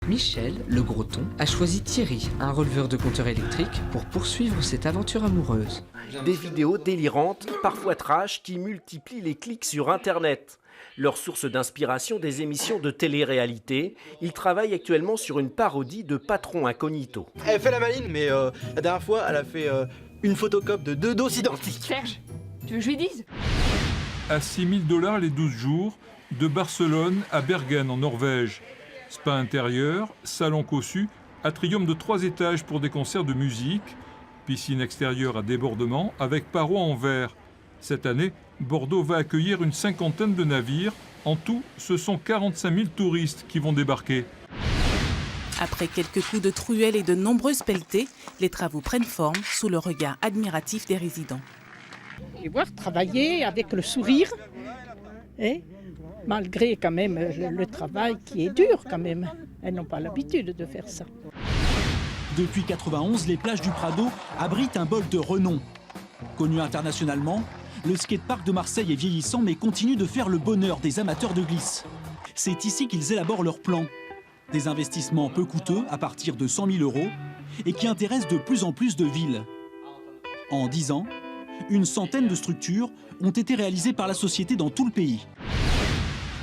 Michel, le Breton, a choisi Thierry, un releveur de compteur électrique, pour poursuivre cette aventure amoureuse. Des vidéos délirantes, parfois trash, qui multiplient les clics sur Internet. Leur source d'inspiration, des émissions de télé-réalité. Ils travaillent actuellement sur une parodie de Patron Incognito. Elle fait la maline, mais la dernière fois, elle a fait une photocopie de 2 doses identiques. Serge, tu veux que je lui dise? À 6 000 $ les 12 jours, de Barcelone à Bergen en Norvège. Spa intérieur, salon cossu, atrium de 3 étages pour des concerts de musique, piscine extérieure à débordement avec parois en verre. Cette année, Bordeaux va accueillir une 50aine de navires. En tout, ce sont 45 000 touristes qui vont débarquer. Après quelques coups de truelle et de nombreuses pelletées, les travaux prennent forme sous le regard admiratif des résidents. Et voir travailler avec le sourire, malgré quand même le travail qui est dur quand même. Elles n'ont pas l'habitude de faire ça. Depuis 1991, les plages du Prado abritent un bol de renom. Connu internationalement, le skatepark de Marseille est vieillissant mais continue de faire le bonheur des amateurs de glisse. C'est ici qu'ils élaborent leurs plans. Des investissements peu coûteux à partir de 100 000 € et qui intéressent de plus en plus de villes. En 10 ans, une centaine de structures ont été réalisées par la société dans tout le pays.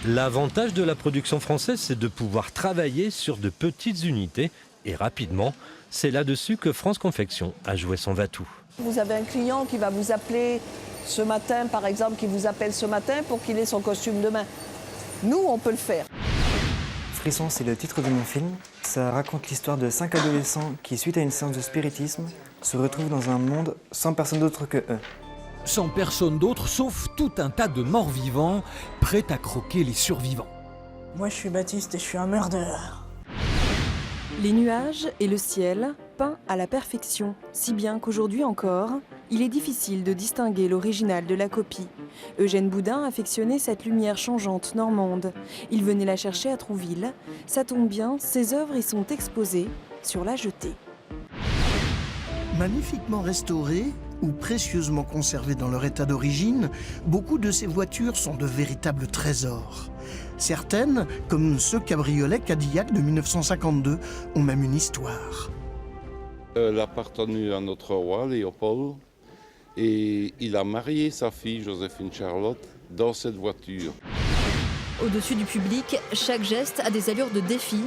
L'avantage de la production française, c'est de pouvoir travailler sur de petites unités et rapidement. C'est là-dessus que France Confection a joué son va-tout. Vous avez un client qui va vous appeler ce matin, par exemple, qui vous appelle ce matin pour qu'il ait son costume demain. Nous, on peut le faire. Frisson, c'est le titre de mon film. Ça raconte l'histoire de 5 adolescents qui, suite à une séance de spiritisme, se retrouvent dans un monde sans personne d'autre que eux. Sans personne d'autre, sauf tout un tas de morts vivants, prêts à croquer les survivants. Moi, je suis Baptiste et je suis un meureur. Les nuages et le ciel, peints à la perfection, si bien qu'aujourd'hui encore, il est difficile de distinguer l'original de la copie. Eugène Boudin affectionnait cette lumière changeante normande. Il venait la chercher à Trouville. Ça tombe bien, ses œuvres y sont exposées sur la jetée. Magnifiquement restaurées ou précieusement conservées dans leur état d'origine, beaucoup de ces voitures sont de véritables trésors. Certaines, comme ce cabriolet Cadillac de 1952, ont même une histoire. Elle appartenait à notre roi Léopold et il a marié sa fille Joséphine Charlotte dans cette voiture. Au-dessus du public, chaque geste a des allures de défi.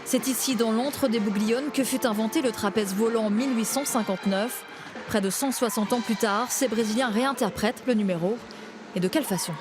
C'est ici, dans l'antre des Bouglione, que fut inventé le trapèze volant en 1859. Près de 160 ans plus tard, ces Brésiliens réinterprètent le numéro. Et de quelle façon ?